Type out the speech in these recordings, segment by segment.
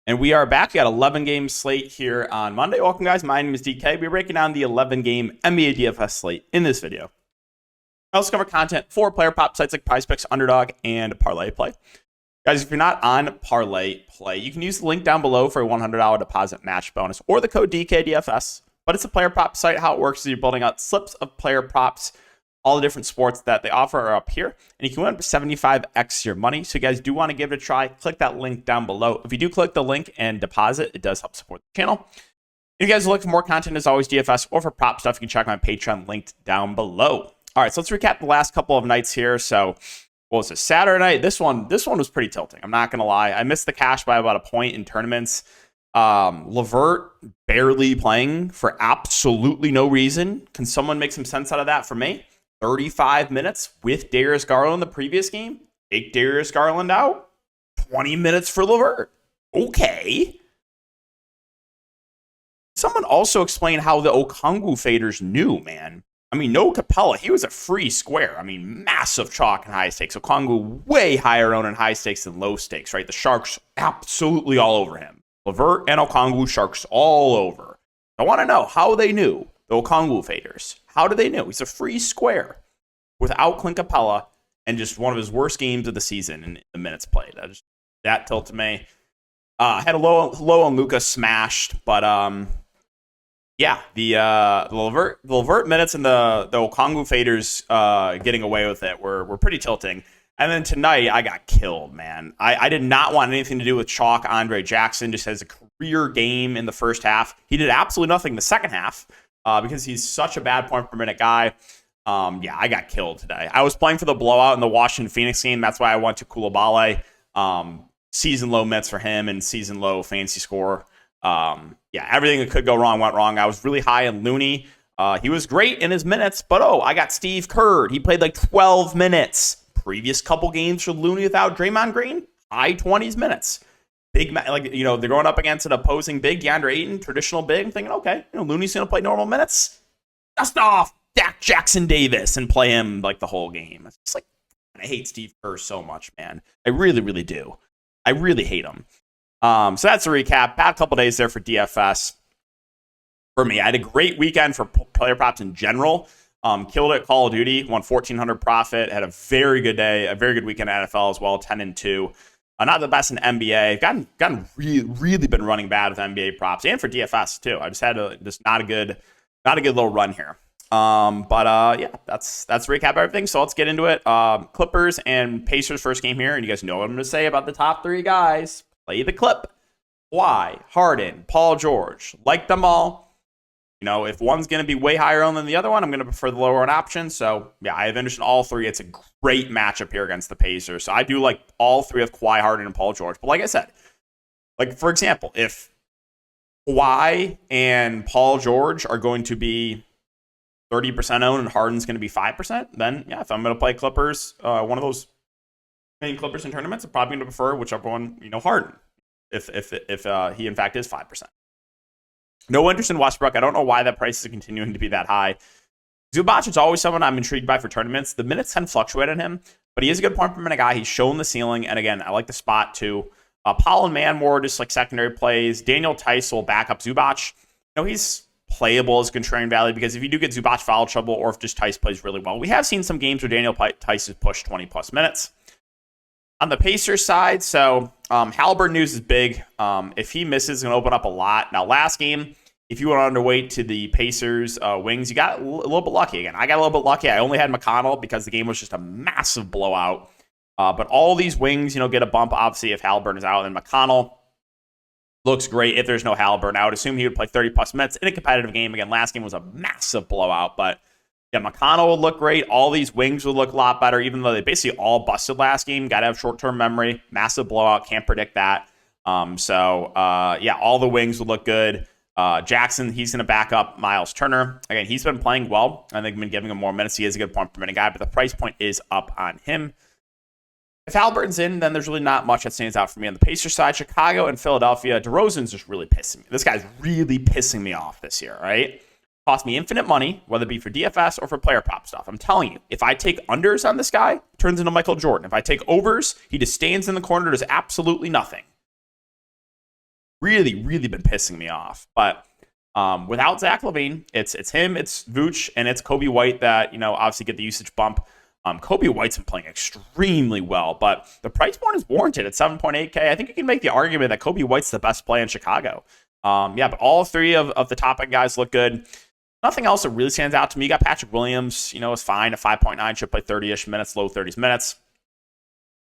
And we are back. We got 11 game slate here on Monday. Welcome, guys. My name is DK. We're breaking down the 11 game NBA DFS slate in this video. I also cover content for player prop sites like PrizePicks, Underdog, and Parlay Play. Guys, if you're not on Parlay Play, you can use the link down below for a $100 deposit match bonus or the code DKDFS. But it's a player prop site. How it works is you're building out slips of player props. All the different sports that they offer are up here, and you can win up to 75x your money. So you guys do want to give it a try, click that link down below. If you do click the link and deposit, it does help support the channel. If you guys look for more content, as always, DFS or for prop stuff, you can check my Patreon linked down below. All right, so let's recap the last couple of nights here. So what was it, Saturday night? This one was pretty tilting. I'm not going to lie. I missed the cash by about a point in tournaments. LeVert barely playing for absolutely no reason. Can someone make some sense out of that for me? 35 minutes with Darius Garland the previous game. Take Darius Garland out. 20 minutes for LeVert. Okay. Someone also explain how the Okongwu faders knew, man. I mean, no Capella. He was a free square. I mean, massive chalk and high stakes. Okongwu way higher owned in high stakes than low stakes, right? The Sharks absolutely all over him. LeVert and Okongwu, Sharks all over. I want to know how they knew, the Okongwu faders. How did they know? He's a free square without Clint Capella and just one of his worst games of the season in the minutes played. That tilted me. Had a low on Luka smashed, but yeah, the LeVert minutes and the Okongwu faders getting away with it were pretty tilting. And then tonight, I got killed, man. I did not want anything to do with chalk. Andre Jackson just has a career game in the first half. He did absolutely nothing in the second half because he's such a bad point per minute guy. Yeah, I got killed today. I was playing for the blowout in the Washington Phoenix game. That's why I went to Koulibaly. Season low minutes for him and season low fantasy score. Yeah, everything that could go wrong went wrong. I was really high on Looney. He was great in his minutes, but I got Steve Kerr. He played like 12 minutes. Previous couple games for Looney without Draymond Green, high 20s minutes. Big, they're going up against an opposing big, DeAndre Ayton, traditional big. I'm thinking, okay, Looney's going to play normal minutes. Dust off Jackson Davis and play him like the whole game. It's just like, I hate Steve Kerr so much, man. I really, really do. I really hate him. So that's a recap. Bad couple days there for DFS. For me, I had a great weekend for player props in general. Killed it at Call of Duty, won 1,400 profit, had a very good day, a very good weekend at NFL as well, 10-2. Not the best in NBA. Gotten really been running bad with NBA props and for DFS too. I just had not a good little run here. Yeah, that's a recap of everything. So let's get into it. Clippers and Pacers first game here, and you guys know what I'm going to say about the top three guys. Play the clip. Kawhi, Harden, Paul George, like them all. If one's going to be way higher owned than the other one, I'm going to prefer the lower owned option. So, yeah, I have interest in all three. It's a great matchup here against the Pacers. So, I do like all three of Kawhi, Harden, and Paul George. But like I said, for example, if Kawhi and Paul George are going to be 30% owned and Harden's going to be 5%, then, yeah, if I'm going to play Clippers, one of those main Clippers in tournaments, I'm probably going to prefer whichever one, Harden, if he, in fact, is 5%. No interest in Westbrook. I don't know why that price is continuing to be that high. Zubac is always someone I'm intrigued by for tournaments. The minutes tend to fluctuate on him, but he is a good point per minute guy. He's shown the ceiling, and again, I like the spot too. Paul and Man more just like secondary plays. Daniel Tice will back up Zubac. He's playable as contrarian value because if you do get Zubac foul trouble or if just Tice plays really well, we have seen some games where Daniel Tice has pushed 20 plus minutes. On the Pacers side, so Halliburton news is big. If he misses, it's going to open up a lot. Now, last game, if you went underweight to the Pacers wings, you got a little bit lucky again. I got a little bit lucky. I only had McConnell because the game was just a massive blowout. But all these wings, get a bump, obviously, if Halliburton is out. And McConnell looks great if there's no Halliburton. I would assume he would play 30-plus minutes in a competitive game. Again, last game was a massive blowout, but yeah, McConnell would look great. All these wings would look a lot better, even though they basically all busted last game. Got to have short-term memory. Massive blowout. Can't predict that. Yeah, all the wings would look good. Jackson, he's going to back up Miles Turner. Again, he's been playing well. I think I've been giving him more minutes. He is a good point per minute guy, but the price point is up on him. If Halliburton's in, then there's really not much that stands out for me on the Pacers side. Chicago and Philadelphia, DeRozan's just really pissing me. This guy's really pissing me off this year, right? Cost me infinite money, whether it be for DFS or for player prop stuff. I'm telling you, if I take unders on this guy, turns into Michael Jordan. If I take overs, he just stands in the corner, does absolutely nothing. really, really been pissing me off. But without Zach LaVine, it's him, it's Vooch, and it's Kobe White that, obviously get the usage bump. Kobe White's been playing extremely well, but the price point is warranted at 7.8K. I think you can make the argument that Kobe White's the best play in Chicago. But all three of the top end guys look good. Nothing else that really stands out to me. You got Patrick Williams, is fine at 5.9, should play 30-ish minutes, low 30s minutes.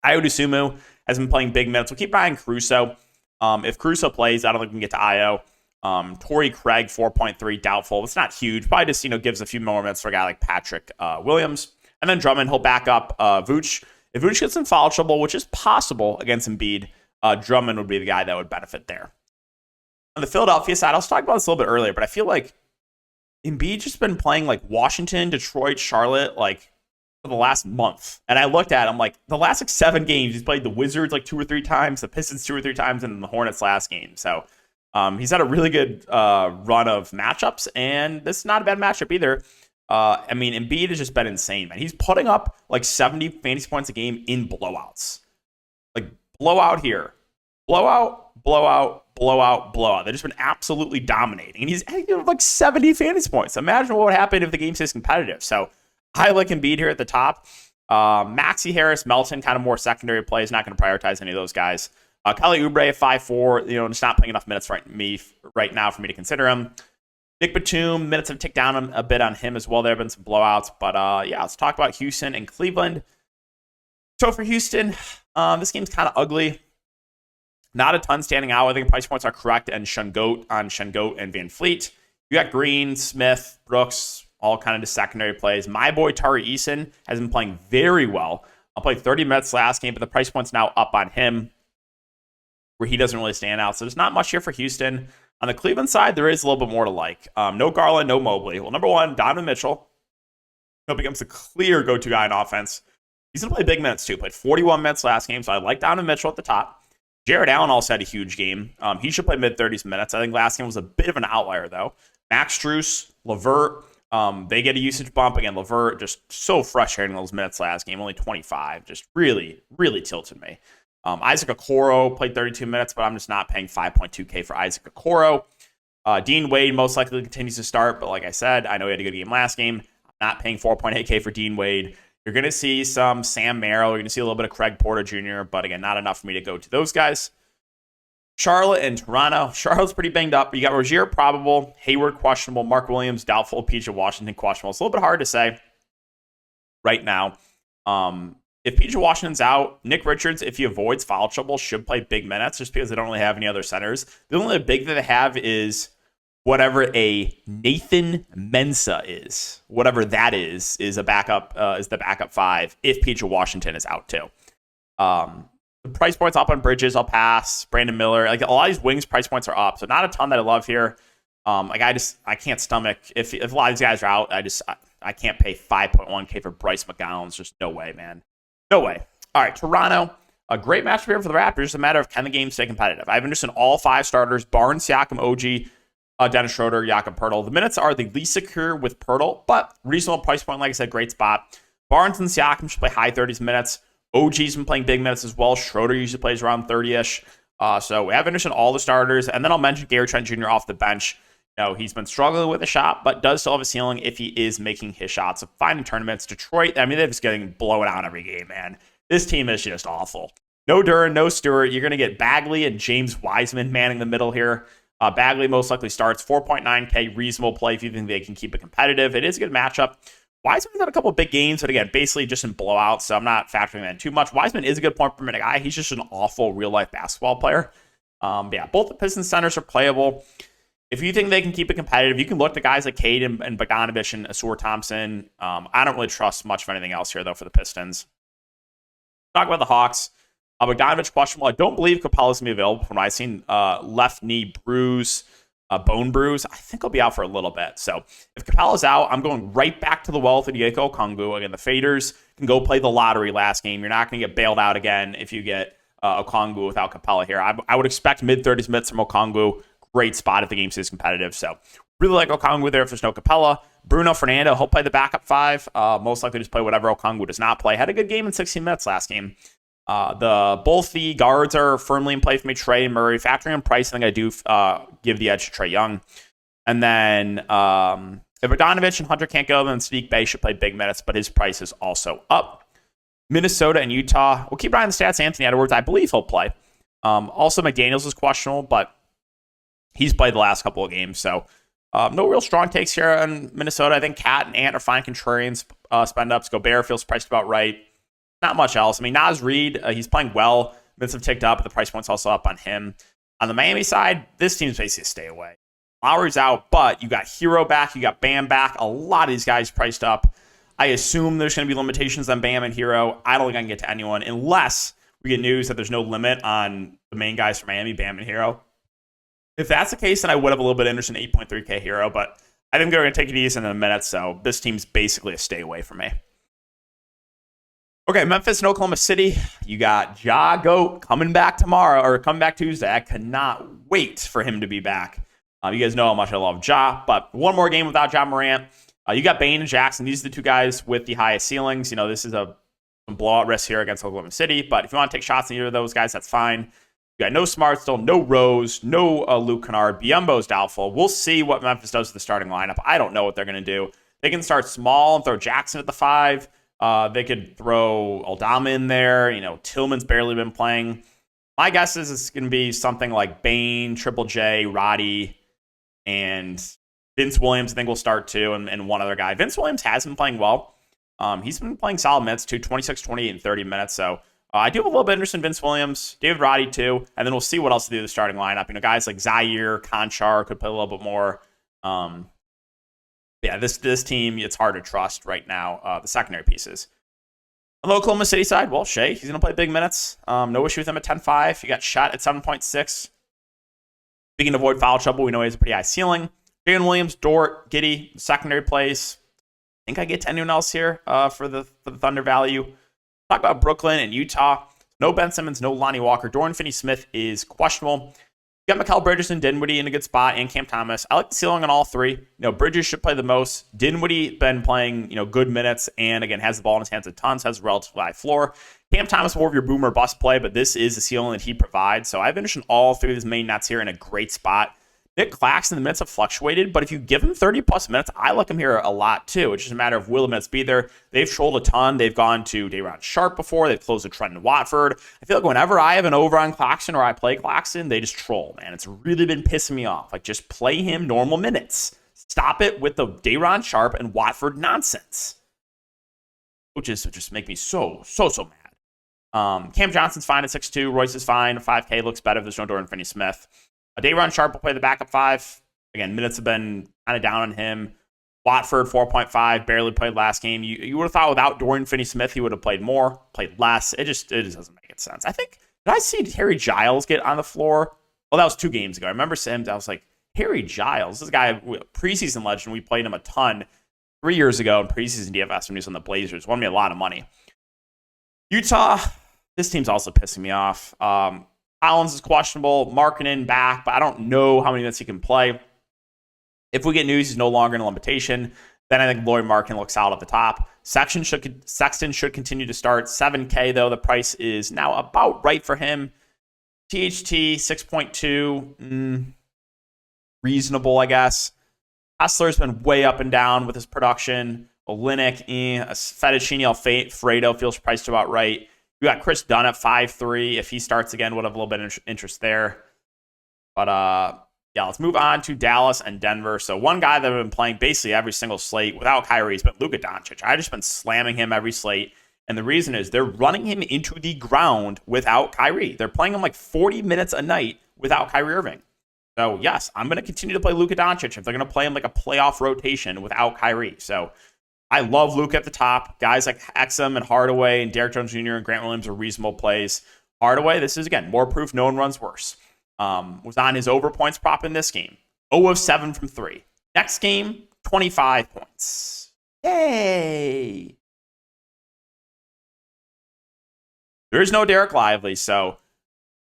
Ayo Dosunmu has been playing big minutes. We'll keep an eye on Caruso. If Caruso plays, I don't think we can get to Ayo. Torrey Craig, 4.3, doubtful. It's not huge. Probably just, gives a few more minutes for a guy like Patrick Williams. And then Drummond, he'll back up Vooch. If Vooch gets in foul trouble, which is possible against Embiid, Drummond would be the guy that would benefit there. On the Philadelphia side, I was talking about this a little bit earlier, but I feel like Embiid just been playing like Washington, Detroit, Charlotte, like for the last month. And I looked at him like the last 7 games, he's played the Wizards like 2 or 3 times, the Pistons 2 or 3 times, and the Hornets last game. So he's had a really good run of matchups, and this is not a bad matchup either. Embiid has just been insane, man. He's putting up like 70 fantasy points a game in blowouts. Like blowout here, blowout, blowout, blowout, blowout. They've just been absolutely dominating. And he's like 70 fantasy points. Imagine what would happen if the game stays competitive. So I like Embiid here at the top. Maxey Harris, Melton, kind of more secondary plays. Not going to prioritize any of those guys. Kelly Oubre at 5'4", just not playing enough minutes right now for me to consider him. Nick Batum, minutes have ticked down a bit on him as well. There have been some blowouts. But let's talk about Houston and Cleveland. So for Houston, this game's kind of ugly. Not a ton standing out. I think price points are correct and Shengoat and Van Fleet. You got Green, Smith, Brooks, all kind of just secondary plays. My boy Tari Eason has been playing very well. I played 30 minutes last game, but the price point's now up on him where he doesn't really stand out. So there's not much here for Houston. On the Cleveland side, there is a little bit more to like. No Garland, no Mobley. Well, number one, Donovan Mitchell. He'll becomes a clear go-to guy in offense. He's going to play big minutes too. Played 41 minutes last game, so I like Donovan Mitchell at the top. Jared Allen also had a huge game. He should play mid-30s minutes. I think last game was a bit of an outlier, though. Max Strus, LeVert, they get a usage bump. Again, LeVert just so frustrating those minutes last game, only 25. Just really, really tilted me. Isaac Okoro played 32 minutes, but I'm just not paying 5.2K for Isaac Okoro. Dean Wade most likely continues to start, but like I said, I know he had a good game last game. I'm not paying 4.8K for Dean Wade. You're going to see some Sam Merrill. You're going to see a little bit of Craig Porter Jr., but again, not enough for me to go to those guys. Charlotte and Toronto. Charlotte's pretty banged up. You got Rozier probable, Hayward questionable, Mark Williams doubtful, PJ Washington questionable. It's a little bit hard to say right now. If PJ Washington's out, Nick Richards, if he avoids foul trouble, should play big minutes just because they don't really have any other centers. The only big that they have is whatever a Nathan Mensah is. Whatever that is a backup, is the backup 5 if PJ Washington is out too. The price points up on Bridges, I'll pass. Brandon Miller, like a lot of these wings price points are up, so not a ton that I love here. I can't stomach if a lot of these guys are out. I can't pay 5.1K for Bryce McGowan's. Just no way, man. No way. All right, Toronto. A great matchup here for the Raptors. It's a matter of can the game stay competitive. I've interested in all 5 starters: Barnes, Siakam, OG, Dennis Schroeder, Jakob Poeltl. The minutes are the least secure with Poeltl, but reasonable price point. Like I said, great spot. Barnes and Siakam should play high 30s minutes. OG's been playing big minutes as well. Schroeder usually plays around 30-ish. So we have interest in all the starters. And then I'll mention Gary Trent Jr. off the bench. He's been struggling with a shot, but does still have a ceiling if he is making his shots. So finding tournaments. Detroit, they're just getting blown out every game, man. This team is just awful. No Duren, no Stewart. You're going to get Bagley and James Wiseman manning the middle here. Bagley most likely starts 4.9K, reasonable play if you think they can keep it competitive. It is a good matchup. Wiseman's had a couple of big games, but again, basically just in blowouts, so I'm not factoring that in too much. Wiseman is a good point per minute guy. He's just an awful real-life basketball player. Both the Pistons centers are playable. If you think they can keep it competitive, you can look at guys like Cade and Bogdanovich and Asur Thompson. I don't really trust much of anything else here, though, for the Pistons. Talk about the Hawks. Bogdanovich questionable. I don't believe Capella's going to be available from what I've seen. Left knee bruise. Bone bruise. I think he'll be out for a little bit. So if Capella's out, I'm going right back to the well with Onyeka Okongwu. Again, the Faders can go play the lottery last game. You're not going to get bailed out again if you get Okongwu without Capella here. I would expect mid-30s minutes from Okongwu. Great spot if the game stays competitive. So really like Okongwu there if there's no Capella. Bruno Fernando, he'll play the backup 5. Most likely just play whatever Okongwu does not play. Had a good game in 16 minutes last game. Both the guards are firmly in play for me. Trey and Murray. Factoring in price, I think I do give the edge to Trae Young. And then if Bogdanovich and Hunter can't go, then Sadiq Bey should play big minutes, but his price is also up. Minnesota and Utah. We'll keep an eye on the stats. Anthony Edwards, I believe he'll play. Also, McDaniels is questionable, but he's played the last couple of games, so no real strong takes here in Minnesota. I think Cat and Ant are fine contrarians, spend ups. Gobert feels priced about right. Not much else. I mean, Naz Reid, he's playing well. Minutes have ticked up, but the price point's also up on him. On the Miami side, this team's basically a stay away. Lowry's out, but you got Hero back, you got Bam back. A lot of these guys priced up. I assume there's going to be limitations on Bam and Hero. I don't think I can get to anyone unless we get news that there's no limit on the main guys for Miami, Bam and Hero. If that's the case, then I would have a little bit of interest in 8.3K Hero, but I think they're going to take it easy in a minute, so this team's basically a stay away from me. Okay, Memphis and Oklahoma City. You got Ja Goat coming back tomorrow, or coming back Tuesday. I cannot wait for him to be back. You guys know how much I love Ja, but one more game without Ja Morant. You got Bane and Jackson. These are the two guys with the highest ceilings. You know, this is a blowout risk here against Oklahoma City, but if you want to take shots on either of those guys, that's fine. You got no Smart still, no Rose, no Luke Kennard. Biyombo's doubtful. We'll see what Memphis does with the starting lineup. I don't know what they're going to do. They can start small and throw Jackson at the 5. They could throw Aldama in there. You know, Tillman's barely been playing. My guess is it's going to be something like Bane, Triple J, Roddy, and Vince Williams, I think, will start too, and one other guy. Vince Williams has been playing well. He's been playing solid minutes too, 26, 28, and 30 minutes. So I do have a little bit of interest in Vince Williams, David Roddy too, and then we'll see what else to do with the starting lineup. You know, guys like Zaire, Conchar could play a little bit more. Yeah, this team, it's hard to trust right now, the secondary pieces. On the Oklahoma City side, well, Shea, he's going to play big minutes. No issue with him at 10.5. You got Shot at 7.6. We can avoid foul trouble. We know he has a pretty high ceiling. Jalen Williams, Dort, Giddey, secondary plays. I think I get to anyone else here for the Thunder value. Talk about Brooklyn and Utah. No Ben Simmons, no Lonnie Walker. Dorian Finney-Smith is questionable. You got Mikal Bridges and Dinwiddie in a good spot, and Cam Thomas. I like the ceiling on all three. You know, Bridges should play the most. Dinwiddie been playing, you know, good minutes, and again has the ball in his hands a ton, so has a relatively high floor. Cam Thomas more of your boomer bust play, but this is the ceiling that he provides. So I've finished in all three of his main nets here in a great spot. Nick Claxton, the minutes have fluctuated, but if you give him 30-plus minutes, I like him here a lot, too. It's just a matter of will the minutes be there. They've trolled a ton. They've gone to Day'Ron Sharpe before. They've closed to Trenton Watford. I feel like whenever I have an over on Claxton or I play Claxton, they just troll, man. It's really been pissing me off. Like, just play him normal minutes. Stop it with the Day'Ron Sharpe and Watford nonsense. Which is just make me so mad. Cam Johnson's fine at 6'2". Royce is fine. 5K looks better if there's no Dorian Finney-Smith. Day'Ron Sharpe will play the backup 5. Again, minutes have been kind of down on him. Watford, 4.5, barely played last game. You would have thought without Dorian Finney-Smith, he would have played more, played less. It just doesn't make sense. I think, did I see Harry Giles get on the floor? Well, that was 2 games ago. I remember Sims. I was like, Harry Giles, this guy, preseason legend. We played him a ton 3 years ago in preseason DFS when he was on the Blazers. Won me a lot of money. Utah, this team's also pissing me off. Collins is questionable. Markkanen back, but I don't know how many minutes he can play. If we get news he's no longer in a limitation, then I think Lauri Markkanen looks solid at the top. Sexton should continue to start. 7K, though. The price is now about right for him. THT, 6.2. Reasonable, I guess. Hustler's been way up and down with his production. Olynyk, Fettuccine Alfredo feels priced about right. You got Chris Dunn at 5'3". If he starts again, would have a little bit of interest there. But yeah, let's move on to Dallas and Denver. So one guy that I've been playing basically every single slate without Kyrie has been Luka Doncic. I've just been slamming him every slate. And the reason is they're running him into the ground without Kyrie. They're playing him like 40 minutes a night without Kyrie Irving. So yes, I'm going to continue to play Luka Doncic if they're going to play him like a playoff rotation without Kyrie. So I love Luke at the top. Guys like Exum and Hardaway and Derrick Jones Jr. and Grant Williams are reasonable plays. Hardaway, this is, again, more proof no one runs worse. Was on his over points prop in this game. 0 of 7 from 3. Next game, 25 points. Yay! There is no Derek Lively, so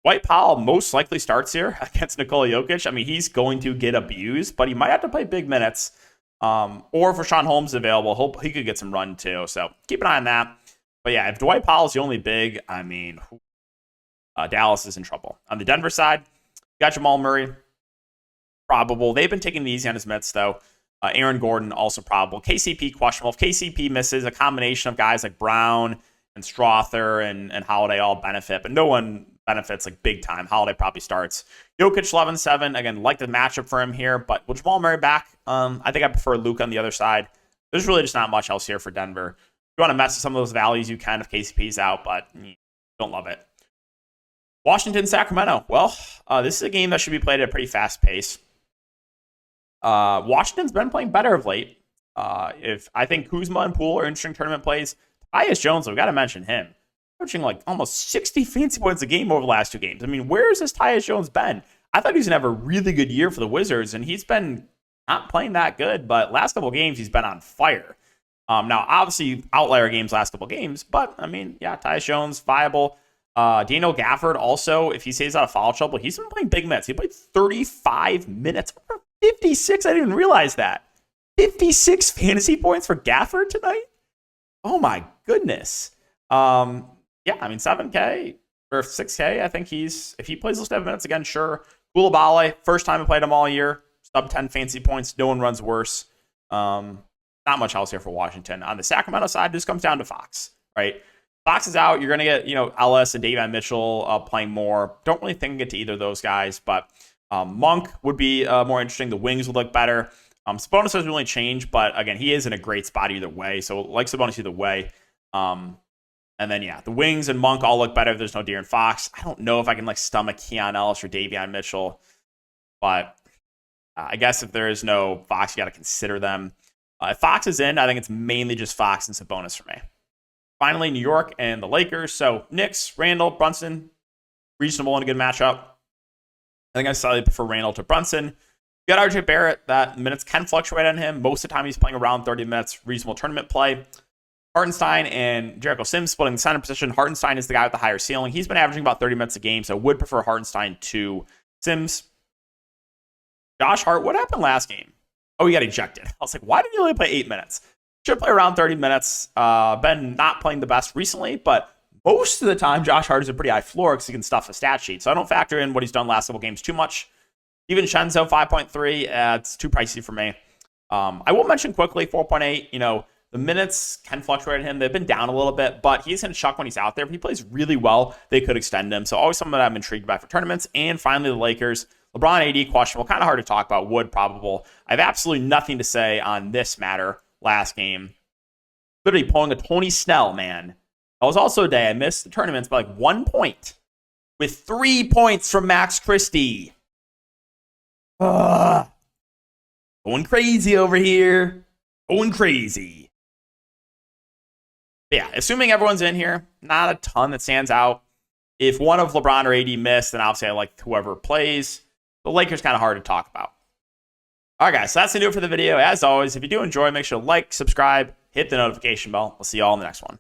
Dwight Powell most likely starts here against Nikola Jokic. I mean, he's going to get abused, but he might have to play big minutes. Or if Rashawn Holmes is available, he could get some run too. So keep an eye on that. But yeah, if Dwight Powell's the only big, I mean, Dallas is in trouble. On the Denver side, you got Jamal Murray, probable. They've been taking it easy on his mitts, though. Aaron Gordon, also probable. KCP, questionable. If KCP misses, a combination of guys like Brown and Strother and Holiday all benefit, but no one benefits like big time. Holiday probably starts. Jokic 11-7. Again, like the matchup for him here, but with Jamal Murray back, I think I prefer Luke on the other side. There's really just not much else here for Denver. If you want to mess with some of those values, you can if KCP's out, but don't love it. Washington, Sacramento. Well, this is a game that should be played at a pretty fast pace. Washington's been playing better of late. If I think Kuzma and Poole are interesting tournament plays, Tyus Jones, we've got to mention him. Coaching like almost 60 fancy points a game over the last 2 games. I mean, where's this Tyus Jones been? I thought he was going to have a really good year for the Wizards, and he's been not playing that good, but last couple games he's been on fire. Now, obviously, outlier games last couple games, but I mean, yeah, Tyus Jones, viable. Daniel Gafford also, if he stays out of foul trouble, he's been playing big minutes. He played 35 minutes, 56. I didn't even realize that. 56 fantasy points for Gafford tonight. Oh my goodness. Yeah, I mean 7K or 6K. I think if he plays those 7 minutes again, sure. Koulibaly, first time I played him all year. Sub 10 fantasy points. No one runs worse. Not much else here for Washington. On the Sacramento side, this comes down to Fox, right? Fox is out. You're going to get, Ellis and Davion Mitchell playing more. Don't really think get to either of those guys, but Monk would be more interesting. The wings would look better. Sabonis doesn't really change, but again, he is in a great spot either way. So like Sabonis either way. And then, yeah, the wings and Monk all look better if there's no De'Aaron Fox. I don't know if I can stomach Keon Ellis or Davion Mitchell, but I guess if there is no Fox, you got to consider them. If Fox is in, I think it's mainly just Fox and Sabonis for me. Finally, New York and the Lakers. So Knicks, Randall, Brunson, reasonable and a good matchup. I think I slightly prefer Randall to Brunson. You got RJ Barrett. That minutes can fluctuate on him. Most of the time he's playing around 30 minutes. Reasonable tournament play. Hartenstein and Jericho Sims splitting the center position. Hartenstein is the guy with the higher ceiling. He's been averaging about 30 minutes a game, so would prefer Hartenstein to Sims. Josh Hart, what happened last game? Oh, he got ejected. I was like, why did he only play 8 minutes? Should play around 30 minutes. Been not playing the best recently, but most of the time, Josh Hart is a pretty high floor because he can stuff a stat sheet. So I don't factor in what he's done last couple games too much. Even Shenzo, 5.3, it's too pricey for me. I will mention quickly, 4.8, the minutes can fluctuate on him. They've been down a little bit, but he's going to chuck when he's out there. If he plays really well, they could extend him. So always something that I'm intrigued by for tournaments. And finally, the Lakers. LeBron AD, questionable. Kind of hard to talk about. Wood, probable. I have absolutely nothing to say on this matter last game. Literally pulling a Tony Snell, man. That was also a day I missed the tournaments by 1 point with 3 points from Max Christie. Going crazy over here. Going crazy. But yeah, assuming everyone's in here, not a ton that stands out. If one of LeBron or AD missed, then obviously I like whoever plays. The Lakers kind of hard to talk about. All right, guys, so that's going to do it for the video. As always, if you do enjoy, make sure to like, subscribe, hit the notification bell. We'll see you all in the next one.